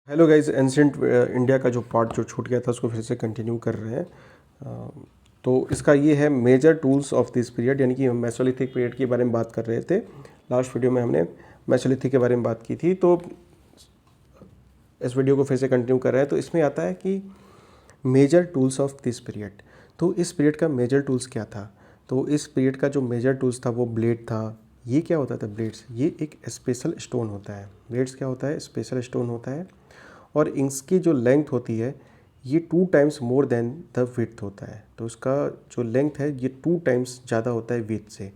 Hello guys, ancient India का जो part जो छूट गया था उसको फिर से कंटिन्यू कर रहे हैं। तो इसका ये है major tools of this period, यानी कि हम मेसोलिथिक पीरियड के बारे में बात कर रहे थे। लास्ट वीडियो में हमने मेसोलिथिक के बारे में बात की थी, तो इस वीडियो को फिर से कंटिन्यू कर रहे हैं। तो इसमें आता है कि major tools of this period. तो इस पीरियड का मेजर टूल्स क्या था? तो इस पीरियड का जो मेजर टूल्स था वो ब्लेड था। ये क्या होता था? ब्लेड्स, ये एक स्पेशल स्टोन होता है। ब्लेड्स क्या होता है? स्पेशल स्टोन होता है। और इसकी जो लेंथ होती है ये 2 times more than the width होता है। तो इसका जो लेंथ है ये 2 टाइम्स ज़्यादा होता है विड्थ से।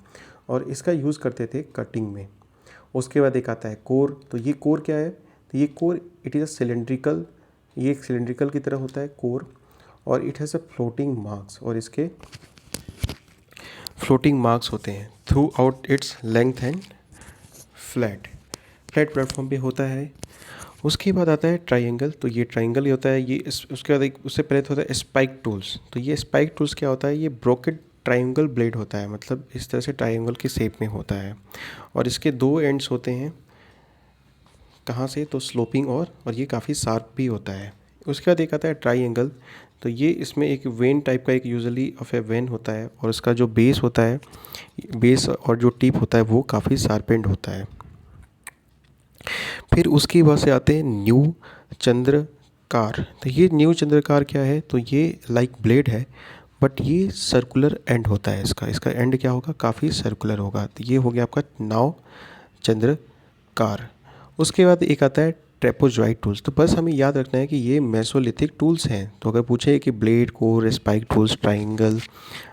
और इसका यूज़ करते थे कटिंग में। उसके बाद एक आता है कोर। तो ये कोर क्या है? तो ये core it is a cylindrical, ये एक सिलेंड्रिकल की तरह होता है कोर। और it has a floating marks, और इसके फ्लोटिंग मार्क्स होते हैं through out its length and flat flat platform पे होता है। उसके बाद आता है ट्रायंगल। तो ये ट्रायंगल ही होता है। ये उसके बाद एक उससे पहले तो होता है स्पाइक टूल्स। तो ये स्पाइक टूल्स क्या होता है? ये ब्रोकेड ट्रायंगल ब्लेड होता है, मतलब इस तरह से ट्रायंगल की शेप में होता है। और इसके 2 एंड्स होते हैं। कहाँ से? तो स्लोपिंग, और ये काफ़ी शार्प भी होता है। उसके बाद एक आता है ट्रायंगल। तो ये इसमें एक वेन टाइप का एक यूजुअली ऑफ ए वेन होता है, और उसका जो बेस होता है, बेस और जो टिप होता है वो काफ़ी शार्पेंड होता है। फिर उसके बाद से आते हैं न्यू चंद्रकार। तो ये न्यू चंद्रकार क्या है? तो ये लाइक ब्लेड है, बट ये सर्कुलर एंड होता है। इसका एंड क्या होगा? काफ़ी सर्कुलर होगा। तो ये हो गया आपका नौ चंद्रकार। उसके बाद एक आता है ट्रेपेजॉइड टूल्स। तो बस हमें याद रखना है कि ये मेसोलिथिक टूल्स हैं। तो अगर पूछे कि blade, core, spike tools, triangle,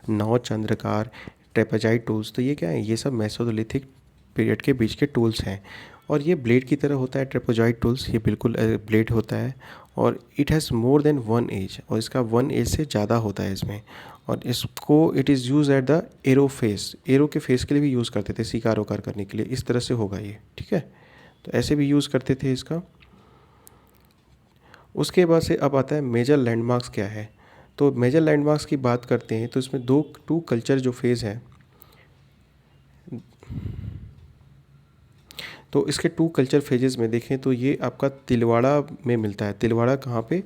नौ चंद्रकार, ट्रेपेजॉइड टूल्स, तो ये क्या है? ये सब मेसोलिथिक पीरियड के बीच के टूल्स हैं। और ये ब्लेड की तरह होता है ट्रेपेजॉइड टूल्स, ये बिल्कुल ब्लेड होता है। और it has more than 1 edge, और इसका 1 एज से ज़्यादा होता है इसमें। और इसको it is use at the arrow face, arrow के फेस के लिए भी यूज़ करते थे, शिकार वकार करने के लिए। इस तरह से होगा ये, ठीक है। तो ऐसे भी यूज़ करते थे इसका। उसके बाद से अब आता है मेजर लैंडमार्क्स क्या है। तो मेजर लैंडमार्क्स की बात करते हैं तो इसमें टू कल्चर जो फेज़ है, तो इसके 2 कल्चर फेजेस में देखें तो ये आपका तिलवाड़ा में मिलता है। तिलवाड़ा कहाँ पे?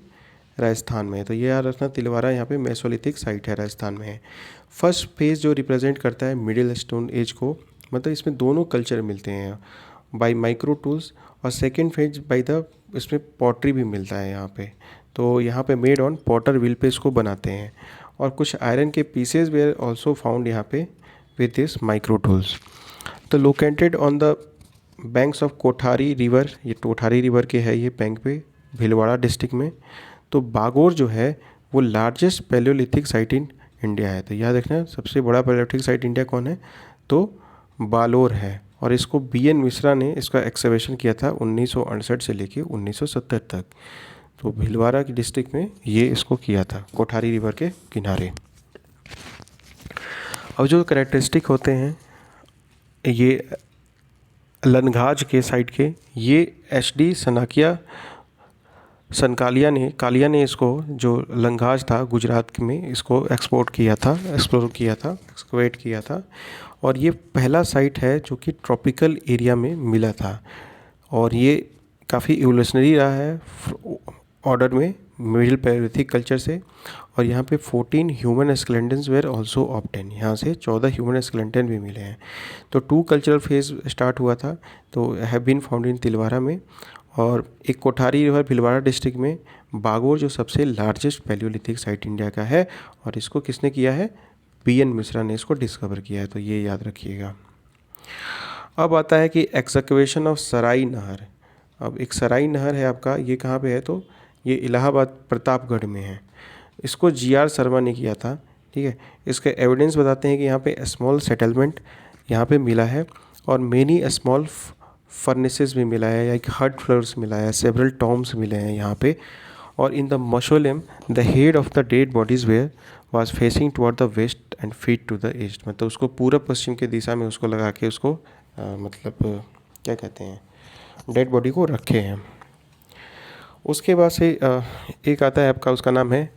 राजस्थान में है। तो ये याद रखना, तिलवाड़ा यहाँ पे मेसोलिथिक साइट है, राजस्थान में है। फर्स्ट फेज़ जो रिप्रेजेंट करता है मिडिल स्टोन एज को, मतलब इसमें दोनों कल्चर मिलते हैं बाय माइक्रो टूल्स। और सेकेंड फेज बाय द, इसमें पॉटरी भी मिलता है यहाँ पे। तो यहाँ पे मेड ऑन पॉटर व्हील पे इसको बनाते हैं। और कुछ आयरन के पीसेज वेयर ऑल्सो फाउंड यहाँ पे विद दिस माइक्रो टूल्स। तो located on the banks of Kothari river, ये कोठारी रिवर के है ये बैंक पे, भीलवाड़ा डिस्ट्रिक्ट में। तो बागोर जो है वो largest Palaeolithic site in India है। तो याद रखना, सबसे बड़ा पैलियोलिथिक साइट इंडिया कौन है? तो बालोर है। और इसको BN मिश्रा ने इसका एक्सकवेशन किया था 1968 से लेके 1970 तक। तो भीलवाड़ा की डिस्ट्रिक्ट में ये इसको किया था, कोठारी रिवर के किनारे। अब जो करेक्टरिस्टिक होते हैं ये लनघाज के साइड के, ये HD कालिया ने इसको, जो लंघाज था गुजरात में, इसको एक्सपोर्ट किया था, एक्सप्लोर किया था, एक्सकवेट किया था। और ये पहला साइट है जो कि ट्रॉपिकल एरिया में मिला था। और ये काफ़ी इवोल्यूशनरी रहा है ऑर्डर में मिडिल पैलियोलिथिक कल्चर से। और यहाँ पे 14 human skeletons were also obtain, यहाँ से 14 ह्यूमन स्केलेटन भी मिले हैं। तो 2 कल्चरल फेज स्टार्ट हुआ था, तो have been found in Tilwara में। और एक कोठारी रिवर भीलवाड़ा डिस्ट्रिक्ट में बागोर जो सबसे लार्जेस्ट पैलियोलिथिक साइट इंडिया का है। और इसको किसने किया है? BN मिश्रा ने इसको डिस्कवर किया है। तो ये याद रखिएगा। अब आता है कि एक्सकवेशन ऑफ सराई नहर। अब एक सराई नहर है आपका, ये कहाँ पे है? तो ये इलाहाबाद प्रतापगढ़ में है। इसको GR शर्मा ने किया था, ठीक है। इसके एविडेंस बताते हैं कि यहाँ पे स्मॉल सेटलमेंट यहाँ पे मिला है, और मेनी स्मॉल फर्नेसेस भी मिला है, या एक हट फ्लोर्स मिला है, सेवरल टॉम्स मिले हैं यहाँ पे। और in the mausoleum the head of the dead bodies were was facing toward the west and feet to the east. मतलब उसको पूरब पश्चिम के दिशा में उसको लगा के उसको क्या कहते हैं, डेड बॉडी को रखे हैं। उसके बाद से एक आता है आपका, उसका नाम है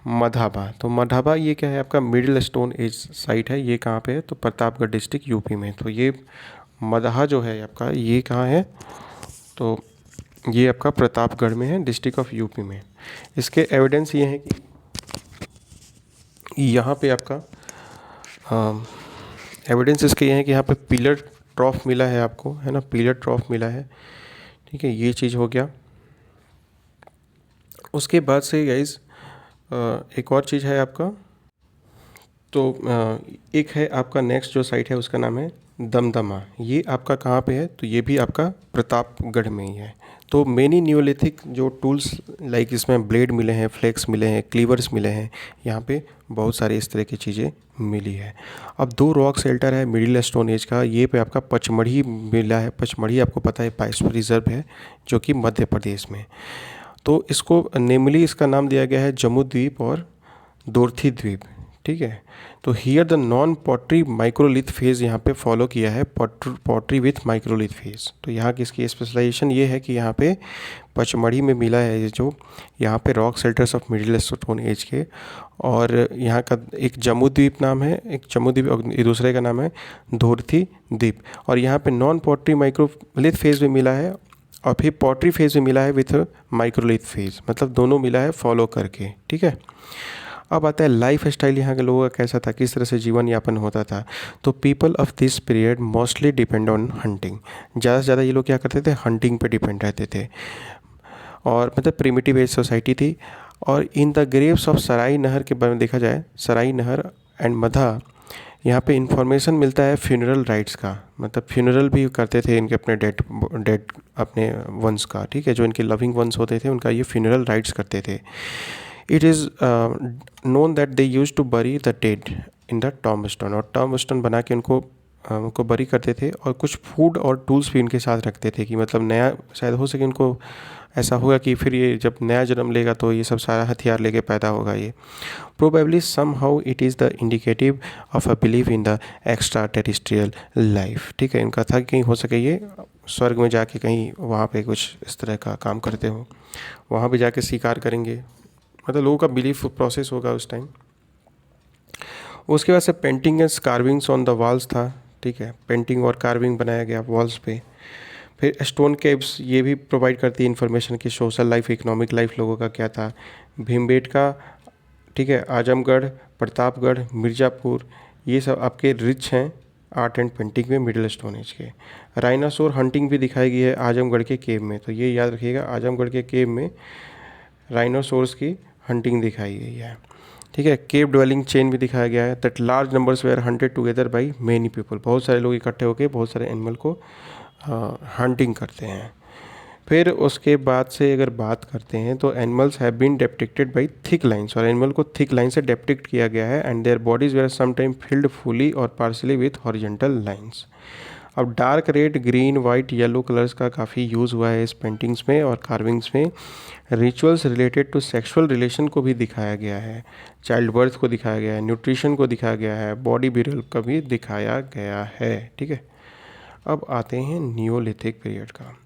मधाबा। तो मधाबा ये क्या है? आपका मिडिल स्टोन एज साइट है। ये कहाँ पे है? तो प्रतापगढ़ डिस्ट्रिक्ट UP में। तो ये मदहा जो है आपका, ये कहाँ है? तो ये आपका प्रतापगढ़ में है, डिस्ट्रिक्ट ऑफ यूपी में। इसके एविडेंस ये हैं कि यहाँ पे आपका एविडेंस इसके ये हैं कि यहाँ पे पिलर ट्रॉफ मिला है आपको, है ना, पिलर ट्रॉफ मिला है, ठीक है, ये चीज़ हो गया। उसके बाद से गाइस एक और चीज़ है आपका, तो एक है आपका नेक्स्ट जो साइट है उसका नाम है दमदमा। ये आपका कहाँ पे है, तो ये भी आपका प्रतापगढ़ में ही है। तो मेनी न्यूलिथिक जो टूल्स लाइक इसमें ब्लेड मिले हैं, फ्लेक्स मिले हैं, क्लीवर्स मिले हैं, यहाँ पे बहुत सारी इस तरह की चीज़ें मिली है। अब दो रॉक शेल्टर है मिडिल स्टोन एज का, ये पे आपका पचमढ़ी मिला है। पचमढ़ी आपको पता है बायोस्फीयर रिजर्व है जो कि मध्य प्रदेश में। तो इसको नेमली इसका नाम दिया गया है जम्मू द्वीप और दोरथी द्वीप, ठीक है। तो here the non pottery microlith phase यहाँ पे फॉलो किया है, पॉटरी विथ माइक्रोलिथ फेज़। तो यहाँ की इसकी स्पेशलाइजेशन ये है कि यहाँ पे पचमढ़ी में मिला है ये जो यहाँ पे rock shelters of middle stone age के, और यहाँ का एक जम्मू द्वीप नाम है, एक जम्मू द्वीप और दूसरे का नाम है दोरथी द्वीप। और यहाँ पे नॉन पॉटरी माइक्रोलिथ फेज़ में मिला है और फिर पॉटरी फेज़ में मिला है विथ माइक्रोलिथ फेज़, मतलब दोनों मिला है फॉलो करके, ठीक है। अब आता है लाइफ स्टाइल यहाँ के लोगों का कैसा था, किस तरह से जीवन यापन होता था। तो people of this period mostly depend on hunting. ज़्यादा से ज़्यादा ये लोग क्या करते थे, हंटिंग पे डिपेंड रहते थे, और मतलब प्रिमिटिव एज सोसाइटी थी। और इन द ग्रेव्स ऑफ सराई नहर के बारे में देखा जाए, सराई नहर एंड मधा, यहाँ पे इंफॉर्मेशन मिलता है फ्यूनरल राइट्स का, मतलब फ्यूनरल भी करते थे इनके अपने डेड अपने वंस का, ठीक है, जो इनके लविंग वंस होते थे उनका ये फ्यूनरल राइट्स करते थे। It is known that they use to bury the dead in the tombstone, और टॉम्बस्टोन बना के उनको बरी करते थे, और कुछ फूड और टूल्स भी इनके साथ रखते थे कि मतलब नया शायद हो सके उनको ऐसा होगा कि फिर ये जब नया जन्म लेगा तो ये सब सारा हथियार लेके पैदा होगा ये। Probably somehow it is the indicative of a believe in the extraterrestrial life, ठीक है। इनका था कि कहीं हो सके ये स्वर्ग में जाके कहीं वहाँ पे कुछ इस तरह का काम करते हो, वहाँ पे जाके शिकार करेंगे, मतलब लोगों का बिलीफ प्रोसेस होगा उस टाइम। उसके बाद से painting and carvings on the walls था, ठीक है, पेंटिंग और कार्विंग बनाया गया वॉल्स पे। फिर स्टोन केव्स ये भी प्रोवाइड करती है इन्फॉर्मेशन कि सोशल लाइफ, इकोनॉमिक लाइफ लोगों का क्या था। भीमबेटका, ठीक है, आजमगढ़, प्रतापगढ़, मिर्ज़ापुर, ये सब आपके रिच हैं आर्ट एंड पेंटिंग में मिडिल स्टोन एज के। राइनासोर हंटिंग भी दिखाई गई है आजमगढ़ के केव में, तो ये याद रखिएगा, आजमगढ़ के केव में राइनोसोर्स की हंटिंग दिखाई गई है, ठीक है। केव ड्वेलिंग चेन भी दिखाया गया है, that large numbers were hunted together by many people, बहुत सारे लोग इकट्ठे होकर बहुत सारे एनिमल को हंटिंग करते हैं। फिर उसके बाद से अगर बात करते हैं तो animals have been depicted by thick lines, और एनिमल को थिक लाइन से डिपिक्ट किया गया है, and their bodies were sometime filled fully और पार्शली विथ हॉरिजेंटल लाइन्स। अब dark red, green, white, yellow colours का काफ़ी यूज़ हुआ है इस पेंटिंग्स में और कार्विंग्स में। Rituals related to sexual relation को भी दिखाया गया है, चाइल्ड बर्थ को दिखाया गया है, न्यूट्रिशन को दिखाया गया है, बॉडी ब्यूरल का भी दिखाया गया है, ठीक है। अब आते हैं नियोलिथिक पीरियड का।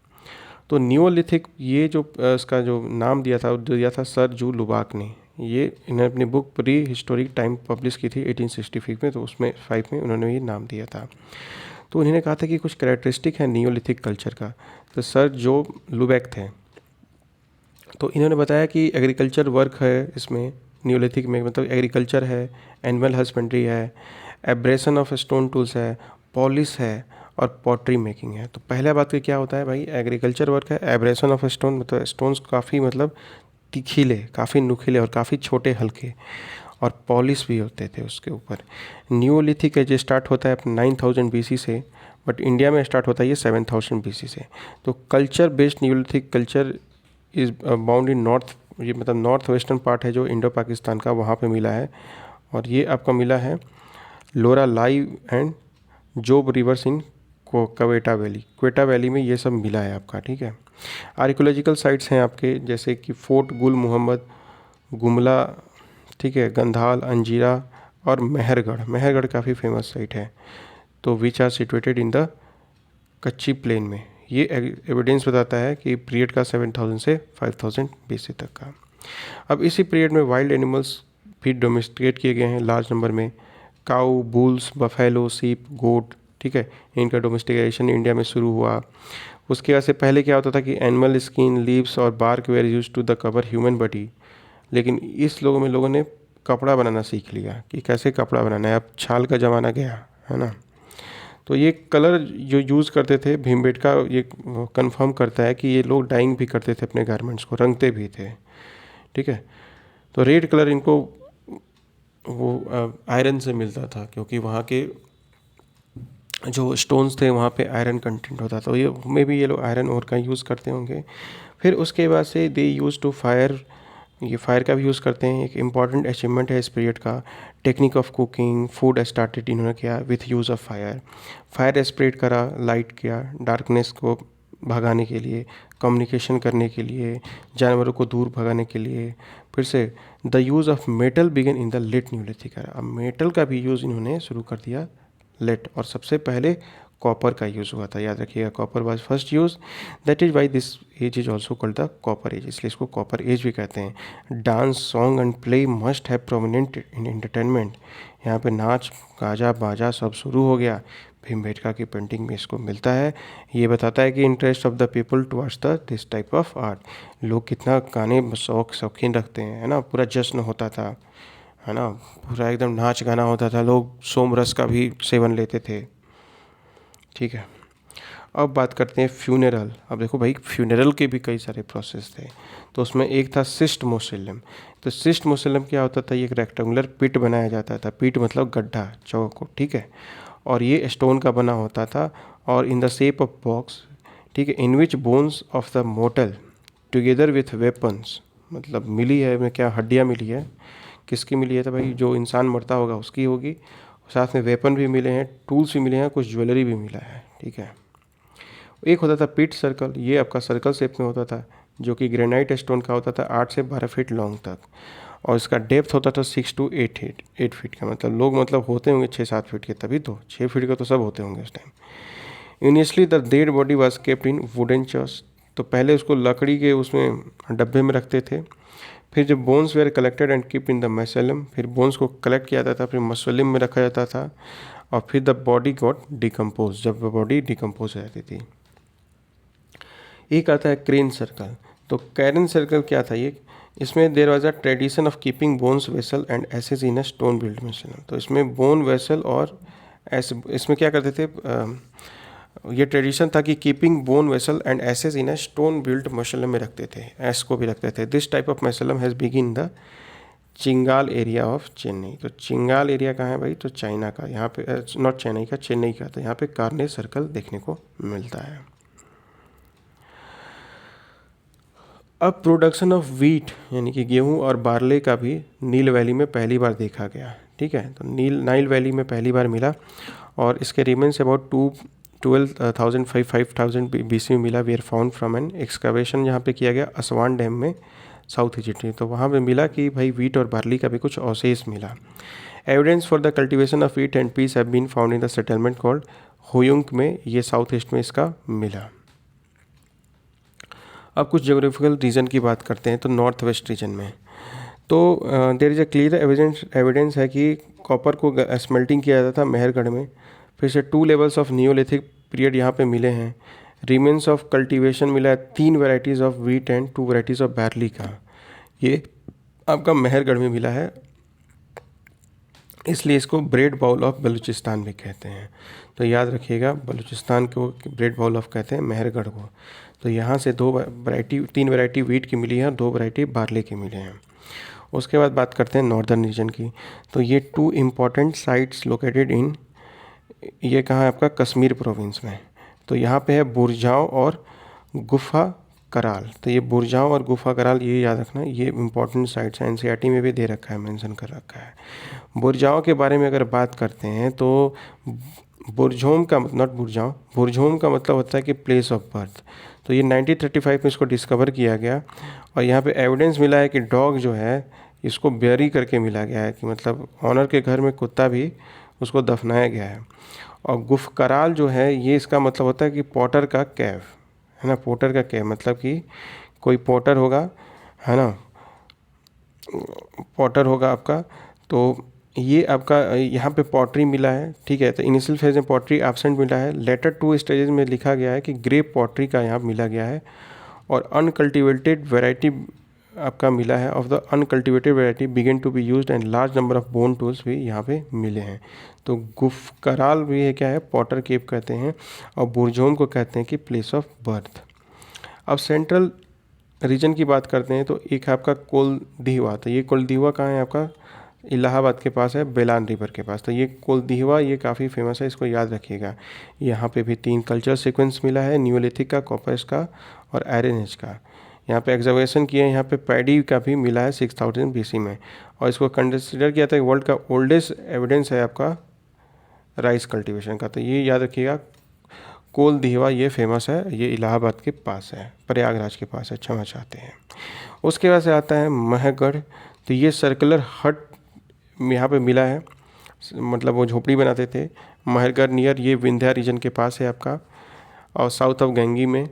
तो नियोलिथिक ये जो इसका जो नाम दिया था सर जू लुबाक ने, ये इन्होंने अपनी book pre historic time publish की थी 1865 में, तो उसमें 5 में उन्होंने ये नाम दिया था। तो उन्होंने कहा था कि कुछ कैरेक्टरिस्टिक है नियोलिथिक कल्चर का। तो सर जो लुबैक थे, तो इन्होंने बताया कि एग्रीकल्चर वर्क है इसमें नियोलिथिक में, मतलब एग्रीकल्चर है, एनिमल हस्बेंड्री है, एब्रेशन ऑफ स्टोन टूल्स है, पॉलिश है और पॉटरी मेकिंग है। तो पहला बात कि क्या होता है भाई, एग्रीकल्चर वर्क है, एब्रेशन ऑफ स्टोन मतलब स्टोन्स काफ़ी मतलब तीखीले, काफ़ी नुकीले और काफ़ी छोटे हल्के, और पॉलिश भी होते थे उसके ऊपर। न्यूलिथिक एज स्टार्ट होता है 9000 BC से, बट इंडिया में स्टार्ट होता है ये 7000 BC से। तो culture based Neolithic culture is bound in north, ये मतलब नॉर्थ वेस्टर्न पार्ट है जो इंडो पाकिस्तान का, वहाँ पे मिला है। और ये आपका मिला है Loralai and Zhob rivers in Quetta valley में ये सब मिला है आपका, ठीक है। आर्कियोलॉजिकल साइट्स हैं आपके जैसे कि फोर्ट गुल मोहम्मद, गुमला, ठीक है, गंधाल, अंजीरा और मेहरगढ़ काफ़ी फेमस साइट है। तो which are situated in the Kachchhi plain में। ये एविडेंस बताता है कि पीरियड का 7000 से 5000 BC तक का। अब इसी पीरियड में वाइल्ड एनिमल्स भी डोमेस्टिकेट किए गए हैं लार्ज नंबर में। काऊ, बुल्स, बफेलो, सीप, गोट, ठीक है, इनका डोमेस्टिकेशन इंडिया में शुरू हुआ। उसके वजह से पहले क्या होता था कि एनिमल स्किन, लीव्स और bark were use to the cover human body, लेकिन इस लोगों ने कपड़ा बनाना सीख लिया कि कैसे कपड़ा बनाना है। अब छाल का ज़माना गया है ना। तो ये कलर जो यूज़ करते थे, भीमबेटका ये कंफर्म करता है कि ये लोग डाइंग भी करते थे अपने गारमेंट्स को, रंगते भी थे। ठीक है। तो रेड कलर इनको वो आयरन से मिलता था, क्योंकि वहाँ के जो स्टोन्स थे वहाँ पे आयरन कंटेंट होता था। तो ये में भी ये लोग आयरन और का यूज़ करते होंगे। फिर उसके बाद से दे यूज़ टू फायर, ये फायर का भी यूज़ करते हैं। एक इम्पॉर्टेंट अचीवमेंट है इस पीरियड का। Technique of cooking, food started इन्होंने किया with use of fire. Fire spread करा, लाइट किया डार्कनेस को भगाने के लिए, कम्युनिकेशन करने के लिए, जानवरों को दूर भगाने के लिए। फिर से the use of metal began in the late neolithic era. अब मेटल का भी यूज़ इन्होंने शुरू कर दिया लेट, और सबसे पहले कॉपर का यूज़ हुआ था। याद रखिएगा, copper was first use. That is why this age is also called the copper age, इसलिए इसको कॉपर एज भी कहते हैं। Dance, song and play must have prominent in entertainment. यहाँ पे नाच, गाजा, बाजा सब शुरू हो गया। भीमबेटका की पेंटिंग में इसको मिलता है। ये बताता है कि interest of the people towards the this type of art. लोग कितना गाने शौकीन रखते हैं, है ना। पूरा जश्न होता था, है ना, पूरा एकदम नाच गाना होता था। लोग सोमरस का भी सेवन लेते थे। ठीक है। अब बात करते हैं फ्यूनरल। अब देखो भाई, फ्यूनरल के भी कई सारे प्रोसेस थे। तो उसमें एक था सिस्ट मोसेलम। तो सिस्ट मोसेलम क्या होता था, ये एक रेक्टेंगुलर पिट बनाया जाता था। पिट मतलब गड्ढा, चौको, ठीक है। और ये स्टोन का बना होता था और in the shape of box, ठीक है, in which bones of the mortal together with weapons, मतलब मिली है में क्या, हड्डियाँ मिली है। किसकी मिली है? तो भाई जो इंसान मरता होगा उसकी होगी। साथ में वेपन भी मिले हैं, टूल्स भी मिले हैं, कुछ ज्वेलरी भी मिला है। ठीक है। एक होता था पिट सर्कल, ये आपका सर्कल शेप में होता था, जो कि ग्रेनाइट स्टोन का होता था, 8 से 12 फीट लॉन्ग तक। और इसका डेप्थ होता था 6 to 8 फीट का। मतलब लोग मतलब होते होंगे 6-7 फीट के, तभी तो 6 फीट का तो सब होते होंगे उस time. Initially the dead body was kept in wooden chest. तो पहले उसको लकड़ी के उसमें डब्बे में रखते थे। फिर जब bones were collected and keep in the mausoleum, फिर बोन्स को कलेक्ट किया जाता था, फिर मसलिम में रखा जाता था। और फिर द बॉडी गॉट डिकम्पोज, जब बॉडी डिकम्पोज हो जाती थी। एक आता है क्रेन सर्कल। तो कैरन सर्कल क्या था ये, इसमें there was a tradition of keeping bones vessel and ashes in a stone build mausoleum. तो इसमें बोन वेसल और ऐसे इसमें क्या करते थे, ये ट्रेडिशन था कि keeping bone vessel and ashes in a stone build mausoleum में रखते थे, एस को भी रखते थे। This type of mausoleum has begin the Chingleput area of Chennai. तो चिंगाल एरिया कहाँ है भाई, तो चाइना का, यहाँ पे नॉट चेन्नई का, चेन्नई का। तो यहाँ पे कार्ने सर्कल देखने को मिलता है। अब प्रोडक्शन ऑफ वीट यानी कि गेहूं और बार्ले का भी नील वैली में पहली बार देखा गया। ठीक है। तो नाइल वैली में पहली बार मिला और इसके रिमेन्स अबाउट 12,500 BC में मिला। We are found from an excavation, यहाँ पे किया गया असवान डैम में, साउथ इजिप्ट में। तो वहाँ पे मिला कि भाई वीट और बार्ली का भी कुछ अवशेष मिला। Evidence for the cultivation of wheat and peas have been found in the settlement called होयुंक में, ये साउथ ईस्ट में इसका मिला। अब कुछ जोग्राफिकल रीजन की बात करते हैं। तो नॉर्थ वेस्ट रीजन में तो there is a clear evidence है कि कॉपर को स्मेल्टिंग किया जाता था मेहरगढ़ में। फिर से 2 लेवल्स ऑफ नियोलिथिक पीरियड यहाँ पे मिले हैं। रिमेन्स ऑफ कल्टीवेशन मिला है 3 varieties of wheat and 2 varieties of बैरली का, ये आपका मेहरगढ़ में मिला है। इसलिए इसको ब्रेड बाउल ऑफ बलूचिस्तान भी कहते हैं। तो याद रखिएगा, बलूचिस्तान को ब्रेड बाउल ऑफ कहते हैं, मेहरगढ़ को। तो यहाँ से 3 वैरायटी वीट की मिली है और 2 वैरायटी बार्ले की मिले हैं। उसके बाद बात करते हैं नॉर्दर्न रीजन की। तो ये 2 इम्पॉर्टेंट साइट्स लोकेटेड इन, ये कहाँ है आपका, कश्मीर प्रोविंस में। तो यहाँ पे है बुरजाओ और गुफा कराल। तो ये बुरजाओ और गुफा कराल, ये याद रखना, ये इंपॉर्टेंट साइट्स हैं। एनसीईआरटी में भी दे रखा है, मेंशन कर रखा है। बुरजाओ के बारे में अगर बात करते हैं तो बुरझोम का नॉट बुरजाओ, बुरझोम का मतलब होता है कि प्लेस ऑफ बर्थ। तो ये 1935 में इसको डिस्कवर किया गया और यहाँ पे एविडेंस मिला है कि डॉग जो है इसको बेरी करके मिला गया है, कि मतलब ऑनर के घर में कुत्ता भी उसको दफनाया गया है। और गुफ कराल जो है, ये इसका मतलब होता है कि पॉटर का कैव, है ना। पोटर का कैव मतलब कि कोई पोटर होगा, है ना, पॉटर होगा आपका, तो ये आपका यहाँ पे पॉटरी मिला है, ठीक है। तो इनिशियल फेज में पॉटरी एब्सेंट मिला है। लेटर 2 स्टेजेस में लिखा गया है कि ग्रे पॉटरी का यहाँ मिला गया है, और अनकल्टिवेटेड वैरायटी आपका मिला है। Of the uncultivated variety begin to be used and large number of bone tools भी यहाँ पे मिले हैं। तो गुफकराल भी है क्या है, पॉटर केव कहते हैं, और बुरजोम को कहते हैं कि प्लेस ऑफ बर्थ। अब सेंट्रल रीजन की बात करते हैं तो एक है आपका कोलदीवा। तो ये कोलदीवा कहाँ है आपका, इलाहाबाद के पास है, बेलान रिवर के पास। तो ये कोलदीवा ये काफ़ी फेमस है, इसको याद रखिएगा। यहाँ पे भी 3 कल्चर सीक्वेंस मिला है, न्यूलिथिक का, कॉपर्स का और आयरन एज का। यहाँ पे एग्जावेशन किए हैं, यहाँ पे पैडी का भी मिला है 6000 BC में, और इसको कंसिडर किया था वर्ल्ड का ओल्डेस्ट एविडेंस है आपका राइस कल्टीवेशन का। तो ये याद रखिएगा, कोलदीवा ये फेमस है, ये इलाहाबाद के पास है, प्रयागराज के पास है, क्षमा चाहते हैं। उसके बाद से आता है महगढ़। तो ये सर्कुलर हट यहाँ पे मिला है, मतलब वो झोपड़ी बनाते थे। महगढ़ नियर ये विंध्या रीजन के पास है आपका, और साउथ ऑफ गंगी में।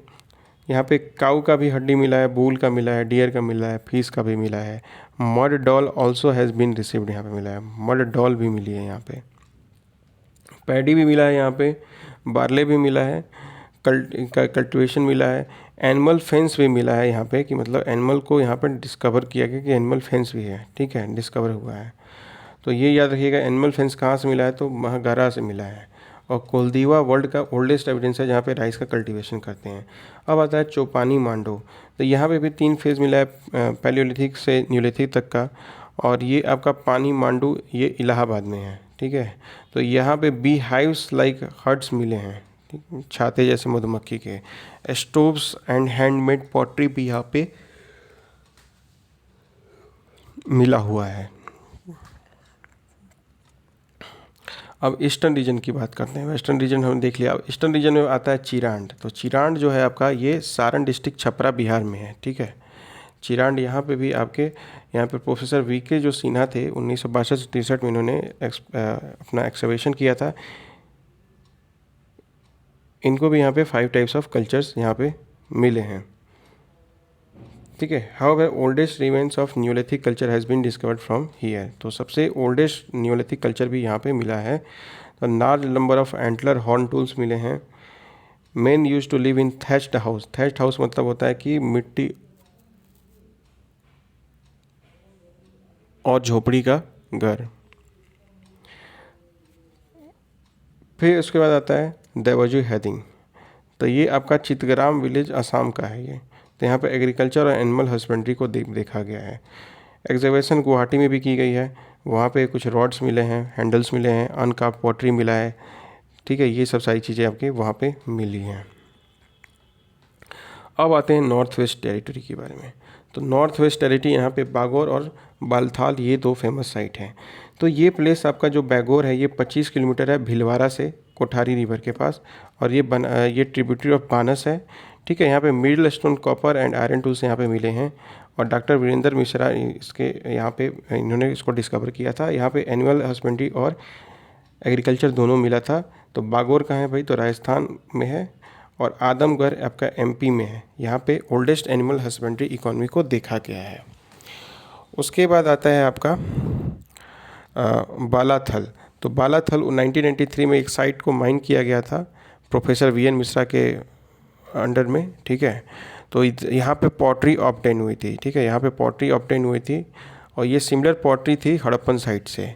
यहाँ पे काऊ का भी हड्डी मिला है, बुल का मिला है, डियर का मिला है, फिश का भी मिला है। Mud doll also has been received, यहाँ पे मिला है, मड डॉल भी मिली है यहाँ पे। पैडी भी मिला है यहाँ पे, बार्ले भी मिला है, कल्टिवेशन मिला है। एनिमल फेंस भी मिला है यहाँ पे, कि मतलब एनिमल को यहाँ पर डिस्कवर किया गया कि एनिमल फेंस भी है, ठीक है, डिस्कवर हुआ है। तो ये याद रखिएगा, एनिमल फेंस कहाँ से मिला है, तो महागारा से मिला है। और कोलदीवा वर्ल्ड का ओल्डेस्ट एविडेंस है जहाँ पे राइस का कल्टीवेशन करते हैं। अब आता है चौपानी मांडो। तो यहाँ पे भी 3 फेज़ मिला है, पैलियोलिथिक से न्यूलिथिक तक का, और ये आपका पानी मांडू ये इलाहाबाद में है, ठीक है। तो यहाँ पे बी हाइव्स लाइक हट्स मिले हैं, ठीक, छाते जैसे मधुमक्खी के। स्टोव्स एंड हैंडमेड पॉटरी भी यहाँ पे मिला हुआ है। अब ईस्टर्न रीजन की बात करते हैं। वेस्टर्न रीजन हमने देख लिया, अब ईस्टर्न रीजन में आता है चिरांड। तो चिरांड जो है आपका ये सारण डिस्ट्रिक्ट छपरा बिहार में है, ठीक है। चिरांड यहाँ पे भी आपके यहाँ पे प्रोफेसर वीके जो सिन्हा थे 1962-63 में इन्होंने अपना एक्सकवेशन किया था। इनको भी यहाँ पे 5 टाइप्स ऑफ कल्चर्स यहाँ पे मिले हैं, ठीक है। However oldest remains of neolithic culture has been discovered from here. तो सबसे ओल्डेस्ट न्यूलिथिक कल्चर भी यहाँ पे मिला है। तो large number of antler horn tools मिले हैं। Men use to live in thatched house. Thatched house मतलब होता है कि मिट्टी और झोपड़ी का घर। फिर उसके बाद आता है देवजू हैदिंग। तो ये आपका चितग्राम विलेज असम का है ये। तो यहाँ पे एग्रीकल्चर और एनिमल हस्बेंड्री को देखा गया है। एग्जीबिशन गुवाहाटी में भी की गई है, वहाँ पे कुछ रॉड्स मिले हैं, हैंडल्स मिले हैं, अनकार्व्ड पॉटरी मिला है, ठीक है। ये सब सारी चीज़ें आपके वहाँ पे मिली हैं। अब आते हैं नॉर्थ वेस्ट टेरिटरी के बारे में। तो नॉर्थ वेस्ट टेरिटरी यहाँ पे बागोर और बालथाल ये 2 फेमस साइट हैं। तो ये प्लेस आपका जो बैगोर है ये 25 किलोमीटर है भिलवाड़ा से, कोठारी रिवर के पास, और ये ट्रिब्यूटरी ऑफ बानस है, ठीक है। यहाँ पे middle stone copper and iron tools यहाँ पे मिले हैं, और डॉक्टर वीरेंद्र मिश्रा इसके यहाँ पे इन्होंने इसको डिस्कवर किया था। यहाँ पे एनिमल हस्बेंड्री और एग्रीकल्चर दोनों मिला था। तो बागोर कहाँ है भाई, तो राजस्थान में है, और आदमगढ़ आपका MP में है। यहाँ पे ओल्डेस्ट एनिमल हस्बेंड्री इकोनॉमी को देखा गया है। उसके बाद आता है आपका बालाथल। तो बालाथल 1993 में एक साइट को माइन किया गया था प्रोफेसर VN मिश्रा के अंडर में, ठीक है। तो यहाँ पे पॉटरी ऑब्टेन हुई थी, ठीक है, यहाँ पे पॉटरी ऑब्टेन हुई थी, और ये सिमिलर पॉटरी थी हड़प्पन साइट से।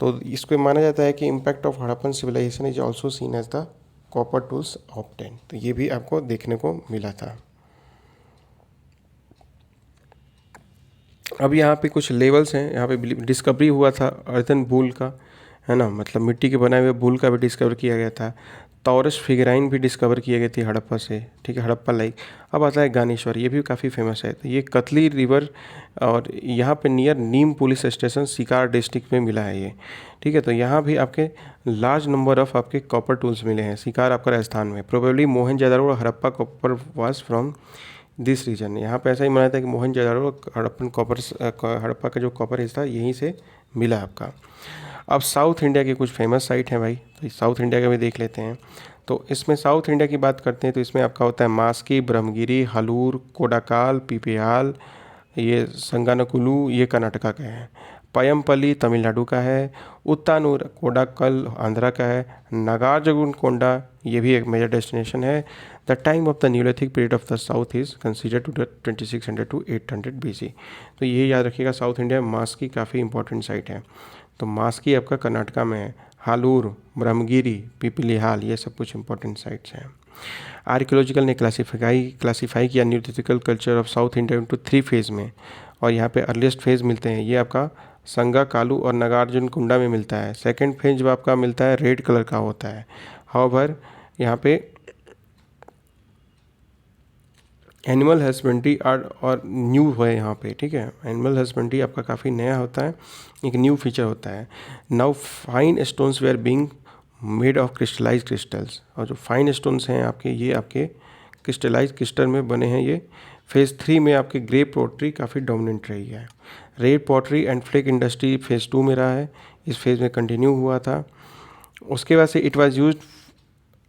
तो इसको माना जाता है कि impact of Harappan civilisation is also seen as the copper tools obtain. तो ये भी आपको देखने को मिला था। अब यहाँ पे कुछ लेवल्स हैं। यहाँ पे डिस्कवरी हुआ था अर्थन बुल का, है ना, मतलब मिट्टी के बनाए हुए बुल का भी डिस्कवर किया गया था। टॉरस फिगराइन भी डिस्कवर किए गए थे हड़प्पा से, ठीक है, हड़प्पा लाइक। अब आता है गानेश्वर, ये भी काफ़ी फेमस है। तो ये कतली रिवर और यहाँ पे नियर नीम पुलिस स्टेशन सिकार डिस्ट्रिक्ट में मिला है ये, ठीक है। तो यहाँ भी आपके लार्ज नंबर ऑफ आपके कॉपर टूल्स मिले हैं। सिकार आपका राजस्थान में, प्रोबेबली मोहनजोदड़ो और Harappa copper was from this region. यहाँ पे ऐसा ही माना था कि मोहनजोदड़ो हड़प्पन कॉपर, हड़प्पा का जो कॉपर हिस्सा यहीं से मिला आपका। अब साउथ इंडिया की कुछ फेमस साइट हैं भाई, तो साउथ इंडिया का भी देख लेते हैं। तो इसमें साउथ इंडिया की बात करते हैं तो इसमें आपका होता है मास्की, ब्रह्मगिरी, हलूर, कोडाकाल, पीपियाल, ये संगानकुलू, ये कर्नाटका के हैं। पयमपल्ली तमिलनाडु का है, उत्तानूर कोडाक्कल आंध्रा का है, नागार्जुनकोंडा ये भी एक मेजर डेस्टिनेशन है। The time of the neolithic period of the south is consider to the 2600 to 800 BC। तो ये याद रखिएगा, साउथ इंडिया में मास्की काफ़ी इंपॉर्टेंट साइट है। तो मास्की आपका कर्नाटका में है, हालूर, ब्रह्मगिरी, पिपलीहाल ये सब कुछ इंपॉर्टेंट साइट्स हैं। आर्कियोलॉजिकल ने क्लासीफाई किया neolithical culture of south India into 3 phase में, और यहाँ पे अर्लीस्ट फेज़ मिलते हैं ये आपका संगा कालू और नागार्जुनकोंडा में मिलता है। सेकंड फेज जो आपका मिलता है रेड कलर का होता है। हाउएवर यहाँ पे एनिमल हस्बेंड्री और न्यू है यहाँ पे, ठीक है। एनिमल हस्बेंड्री आपका काफ़ी नया होता है, एक न्यू फीचर होता है। Now fine stones were being made of crystallise crystals, और जो फाइन स्टोन्स हैं आपके ये आपके क्रिस्टलाइज क्रिस्टल में बने हैं। ये फेज़ 3 में आपके ग्रे पॉटरी काफ़ी डोमिनेंट रही है। Red pottery and flake industry phase 2 में रहा है, इस फेज़ में कंटिन्यू हुआ था। उसके बाद से it was used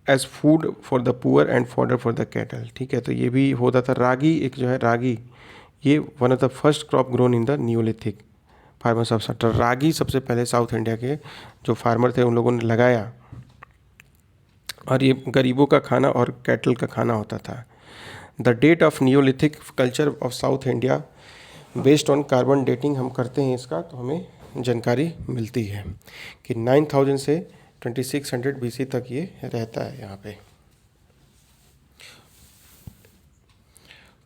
as food for the poor and fodder for the cattle, ठीक है। तो ये भी होता था। रागी एक जो है रागी, ये one of the first crop grown in the neolithic farmers of सटर। रागी सबसे पहले साउथ इंडिया के जो फार्मर थे उन लोगों ने लगाया, और ये गरीबों का खाना और कैटल का खाना होता था। The date of neolithic culture of south India based on carbon dating हम करते हैं इसका, तो हमें जानकारी मिलती है कि 9000 से 2600 BC तक ये रहता है यहाँ पे।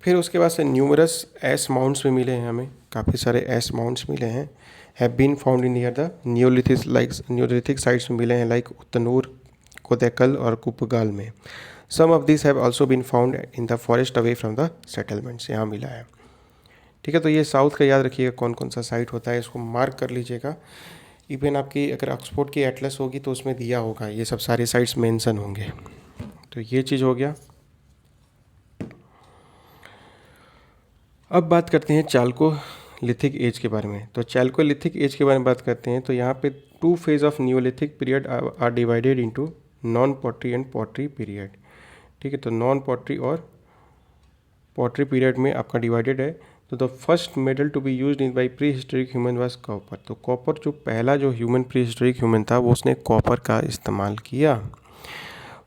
फिर उसके बाद से न्यूमरस एस माउंट्स भी मिले हैं हमें, काफ़ी सारे एस माउंट्स मिले हैं। Have been found in near the neolithic sites में मिले हैं, लाइक उत्तनूर, कोदैकल और कुपगाल में। Some of this have also been found in the forest away from the settlements, यहाँ मिला है, ठीक है। तो ये साउथ का याद रखिएगा कौन कौन सा साइट होता है, इसको मार्क कर लीजिएगा। इवन आपकी अगर ऑक्सफोर्ड की एटलस होगी तो उसमें दिया होगा, ये सब सारे साइट्स मेंशन होंगे। तो ये चीज़ हो गया। अब बात करते हैं चाल्कोलिथिक एज के बारे में। तो चाल्कोलिथिक एज के बारे में बात करते हैं तो यहाँ पे 2 phase of neolithic period are divided into non pottery and pottery period, ठीक है। तो नॉन पॉटरी और पॉटरी पीरियड में आपका डिवाइडेड है। तो the first metal to be used in by prehistoric human was copper. तो कॉपर जो पहला जो ह्यूमन प्री हिस्टोरिक ह्यूमन था वो उसने कॉपर का इस्तेमाल किया।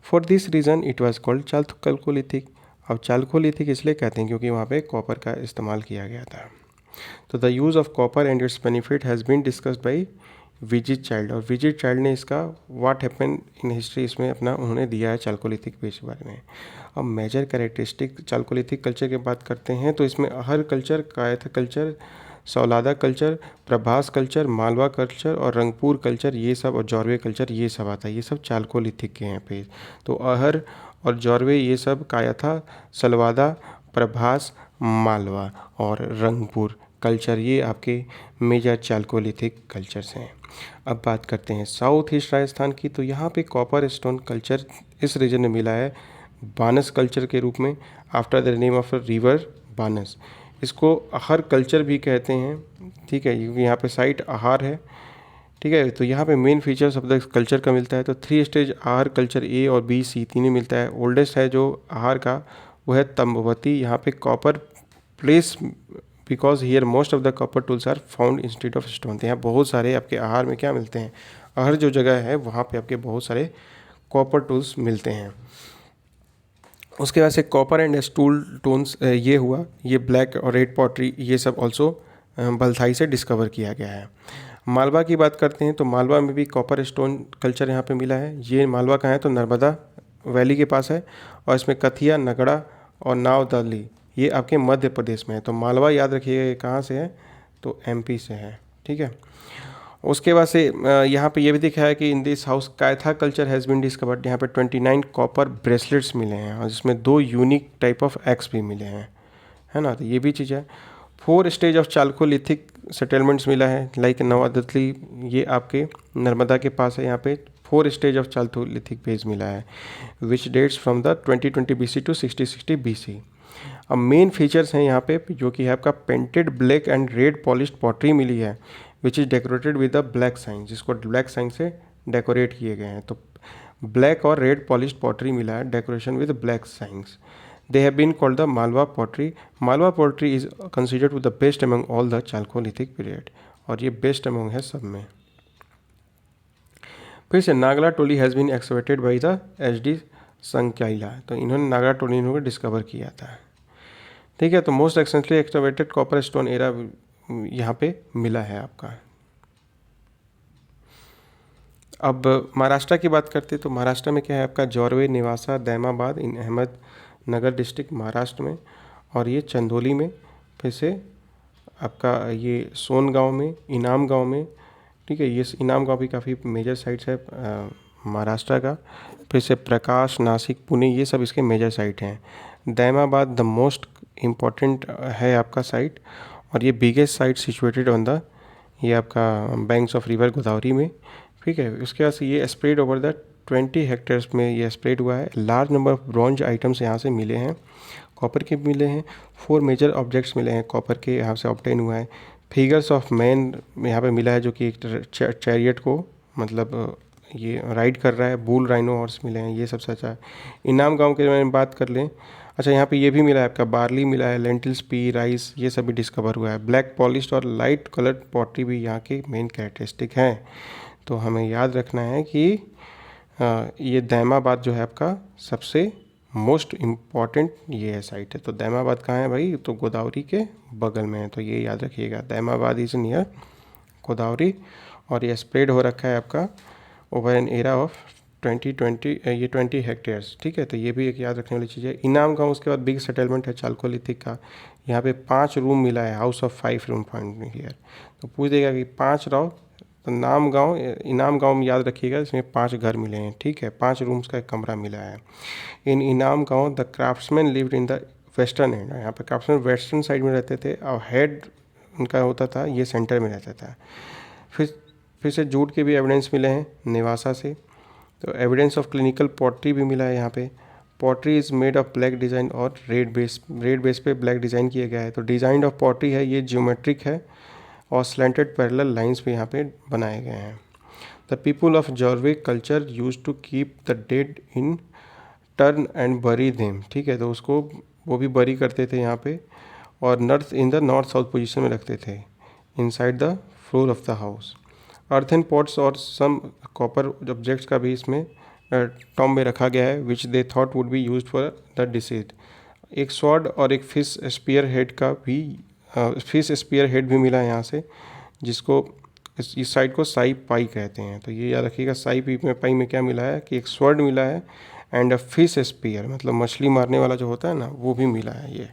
For this reason it was called chalcolithic. अब चाल्कोलिथिक इसलिए कहते हैं क्योंकि वहाँ पे कॉपर का इस्तेमाल किया गया था। तो the use of copper and its benefit has been discussed by visit Childe, और विजिट चाइल्ड ने इसका व्हाट हैपन इन हिस्ट्री इसमें अपना उन्होंने दिया है चाल्कोलिथिक पेज के बारे में। अब मेजर कैरेक्टरिस्टिक चाल्कोलिथिक कल्चर की बात करते हैं तो इसमें Ahar culture, Kayatha culture, Savalda culture, Prabhas culture, Malwa culture और रंगपुर कल्चर ये सब, और जौरवे कल्चर ये सब आता है। ये सब चाल्कोलिथिक के हैं पेज। तो अहर और जौरवे ये सब कायथा, सलवादा, प्रभास, मालवा और रंगपुर कल्चर ये आपके मेजर चाल्कोलिथिक कल्चर्स हैं। अब बात करते हैं साउथ ईस्ट राजस्थान की। तो यहाँ पे कॉपर स्टोन कल्चर इस रीजन में मिला है बानस कल्चर के रूप में, after the name of river Banas. इसको अहर कल्चर भी कहते हैं, ठीक है, क्योंकि यहाँ पे साइट अहार है, ठीक है। तो यहाँ पे main features of the culture का मिलता है। तो 3 स्टेज आहार कल्चर A और B C तीनों मिलता है। ओल्डेस्ट है जो आहार का वो है तंबवती। यहाँ पे copper place because here most of the copper tools are found instead of stone. यहाँ बहुत सारे आपके आहार में क्या मिलते हैं, आहार जो जगह है वहाँ पे आपके बहुत सारे कॉपर टूल्स मिलते हैं। उसके बाद से कॉपर एंड स्टूल टोन्स ये हुआ, ये ब्लैक और रेड पॉटरी ये सब ऑल्सो बल्थाई से डिस्कवर किया गया है। मालवा की बात करते हैं तो मालवा में भी कॉपर स्टोन कल्चर यहाँ पे मिला है। ये मालवा कहाँ है तो नर्मदा वैली के पास है, और इसमें कथिया, नगड़ा और नावदली ये आपके मध्य प्रदेश में है। तो मालवा याद रखिएगा ये कहाँ से है तो MP से है, ठीक है। उसके बाद से यहाँ पे ये भी दिखा है कि in this house Kayatha culture has been discovered. यहाँ पे 29 कॉपर ब्रेसलेट्स मिले हैं और जिसमें 2 यूनिक टाइप ऑफ एक्स भी मिले हैं, है ना। तो ये भी चीज़ है। 4 स्टेज ऑफ चाल्कोलिथिक सेटलमेंट्स मिला है, लाइक नवादतली ये आपके नर्मदा के पास है। यहाँ पे 4 स्टेज ऑफ चाल्कोलिथिक पेज मिला है which dates from the 2020 BC to 6060 BC। अब मेन फीचर्स हैं यहाँ पे जो कि है आपका painted black and red polished pottery मिली है which is decorated with the black sign, जिसको ब्लैक साइन से डेकोरेट किए गए हैं। तो ब्लैक और रेड पॉलिश्ड पॉटरी मिला है, decoration with black science. They have been called the Malwa pottery. Malwa pottery is considered to the best among all the Chalcolithic period. और ये बेस्ट अमंग है सब में। फिर से Navdatoli has been excavated by the HD Sankalia, तो इन्होंने नागला टोली को डिस्कवर किया था। ठीक है, तो most extensively excavated copper stone era यहाँ पे मिला है आपका। अब महाराष्ट्र की बात करते हैं तो महाराष्ट्र में क्या है आपका, जोरवे, नेवासा, दैमाबाद इन अहमदनगर डिस्ट्रिक्ट महाराष्ट्र में, और ये चंदौली में, फिर से आपका ये सोनगांव में, इनाम गांव में। ठीक है, ये इनाम गांव भी काफ़ी मेजर साइट्स है महाराष्ट्र का। फिर से प्रकाश, नासिक, पुणे, ये सब इसके मेजर साइट हैं। दैमाबाद द मोस्ट इम्पॉर्टेंट है आपका साइट, और ये biggest site situated on the, ये आपका बैंक्स ऑफ रिवर गोदावरी में। ठीक है, उसके बाद से ये स्प्रेड ओवर द 20 हेक्टेयर्स में ये स्प्रेड हुआ है। Large number of bronze items यहाँ से मिले हैं, कॉपर के मिले हैं। 4 मेजर ऑब्जेक्ट्स मिले हैं कॉपर के, यहाँ से ऑब्टेन हुआ है। फिगर्स ऑफ मैन यहाँ पे मिला है, जो कि एक चैरियट को मतलब ये राइड कर रहा है। बुल राइनो हॉर्स मिले हैं, ये सबसे अच्छा है। इनाम गांव के बारे में बात कर लें, अच्छा यहाँ पे ये भी मिला है आपका, बार्ली मिला है, लेंटिल्स, पी, राइस, ये सब भी डिस्कवर हुआ है। ब्लैक पॉलिश्ड और लाइट कलर्ड पॉटरी भी यहाँ के मेन कैरेक्टरिस्टिक हैं। तो हमें याद रखना है कि ये दैमाबाद जो है आपका सबसे मोस्ट इम्पॉर्टेंट ये है साइट है। तो दैमाबाद कहाँ है भाई, तो गोदावरी के बगल में है, तो ये याद रखिएगा, दैमाबाद इज नियर गोदावरी। और ये स्प्रेड हो रखा है आपका over an era of 20 hectares. ठीक है, तो ये भी एक याद रखने वाली चीज़ है। इनाम गांव, उसके बाद बिग सेटलमेंट है चालकोलिथिक का, यहाँ पे 5 रूम मिला है, house of 5 room point here. तो पूछ देगा कि 5 रहो, तो नाम गांव, इनाम गांव में याद रखिएगा, इसमें 5 घर मिले हैं। ठीक है, 5 रूम्स का एक कमरा मिला है। इन इनाम गांव the craftsman lived in the western and, यहाँ पे क्राफ्ट्समैन वेस्टर्न साइड में रहते थे, और हेड उनका होता था ये सेंटर में रहता था। फिर से जूट के भी एविडेंस मिले हैं नेवासा से। तो एविडेंस ऑफ क्लिनिकल पॉटरी भी मिला है यहाँ पे। Pottery is made of black design और रेड बेस पे ब्लैक डिज़ाइन किया गया है। तो डिज़ाइन ऑफ पॉटरी है ये जियोमेट्रिक है, और स्लैंटेड पैरेलल लाइंस भी यहाँ पे बनाए गए हैं। The people of Jorwe culture use to keep the dead in urn and bury them. ठीक है, तो उसको वो भी बरी करते थे यहाँ पे, और नॉर्थ साउथ पोजीशन में रखते थे, inside the floor of the house. Earthen pots और सम कॉपर ऑब्जेक्ट्स का भी इसमें टॉम में रखा गया है, which they thought would be used for the disease. एक स्वॉर्ड और एक फिश स्पीयर हेड भी मिला है यहाँ से, जिसको इस साइड को साई पाई कहते हैं। तो ये याद रखिएगा, साई पाई में क्या मिला है कि एक स्वॉर्ड मिला है एंड अ फिश स्पीयर, मतलब मछली मारने वाला जो होता है ना, वो भी मिला है ये।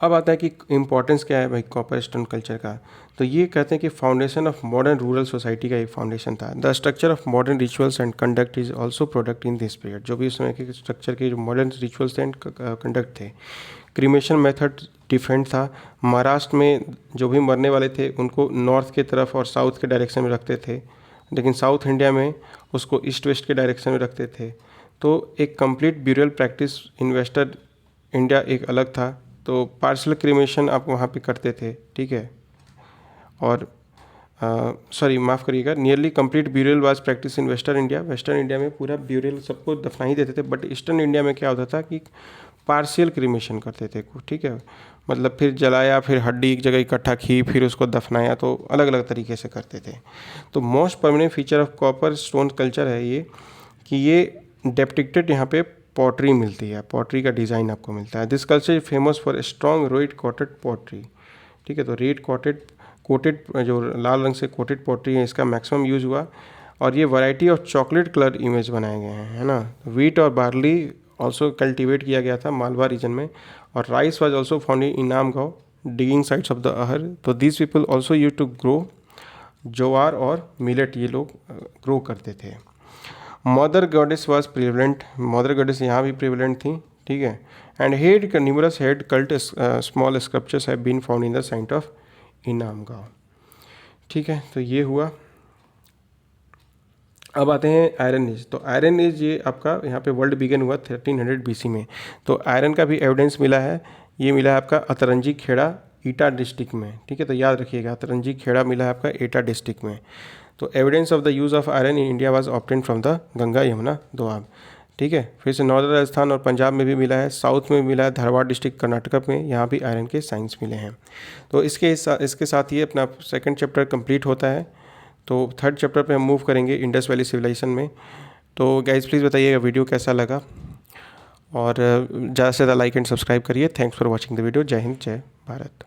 अब आता है कि इम्पोर्टेंस क्या है भाई कॉपर स्टोन कल्चर का। तो ये कहते हैं कि foundation of modern rural society का एक फाउंडेशन था। The structure of modern rituals and conduct is also product in this period. जो भी उस समय के स्ट्रक्चर के जो मॉडर्न रिचुअल्स एंड कंडक्ट थे। क्रीमेशन मेथड डिफरेंट था। महाराष्ट्र में जो भी मरने वाले थे उनको नॉर्थ के तरफ और साउथ के डायरेक्शन में रखते थे, लेकिन साउथ इंडिया में उसको ईस्ट वेस्ट के डायरेक्शन में रखते थे। तो एक complete burial practice in western India एक अलग था। तो पार्शियल क्रीमेशन आप वहाँ पे करते थे, ठीक है। और माफ़ करिएगा, nearly complete burial was practice in western India. Western India में पूरा ब्यूरियल सबको दफना ही देते थे, बट ईस्टर्न इंडिया में क्या होता था कि पार्शियल क्रीमेशन करते थे, ठीक है। मतलब फिर जलाया, फिर हड्डी एक जगह इकट्ठा की, फिर उसको दफनाया, तो अलग अलग तरीके से करते थे। तो most permanent feature of copper stone culture है ये कि ये डिपिक्टेड यहाँ पे पॉटरी मिलती है, पॉटरी का डिज़ाइन आपको मिलता है। This culture is famous for strong red coated pottery, ठीक है। तो रेड कोटेड जो लाल रंग से कोटेड पॉटरी है, इसका मैक्सिमम यूज़ हुआ। और ये variety of chocolate colour image बनाए गए हैं, है ना। व्हीट और बार्ली ऑल्सो कल्टिवेट किया गया था मालवा रीजन में। और rice was also found in Inamgaon digging sites of the Ahar. तो these people also use to grow jowar और मिलेट, ये लोग ग्रो करते थे। Mother goddess was prevalent, mother goddess यहाँ भी प्रिवेलेंट थी, ठीक है। And head numerous head cult small sculptures have been found in the site of Inamgaon, ठीक है। तो ये हुआ। अब आते हैं आयरन एज। तो आयरन एज ये आपका यहाँ पे वर्ल्ड बिगन हुआ 1300 BC में। तो आयरन का भी एविडेंस मिला है, ये मिला है आपका अतरंजी खेड़ा ईटा डिस्ट्रिक्ट में, ठीक है। तो याद रखिएगा, अतरंजी खेड़ा मिला है आपका ईटा डिस्ट्रिक्ट में। तो evidence of the use of iron in India was obtained from the Ganga Yamuna Doab. ठीक है। फिर से नॉर्दर्न राजस्थान और पंजाब में भी मिला है, साउथ में भी मिला है, धारवाड़ डिस्ट्रिक्ट कर्नाटका में, यहाँ भी आयरन के साइंस मिले हैं। तो इसके साथ ही अपना सेकंड चैप्टर कंप्लीट होता है। तो थर्ड चैप्टर पे हम मूव करेंगे इंडस वैली सिविलाइजेशन में। तो गाइज प्लीज़ बताइएगा वीडियो कैसा लगा, और ज़्यादा से ज़्यादा लाइक एंड सब्सक्राइब करिए। Thanks for watching the video. जय हिंद, जय भारत।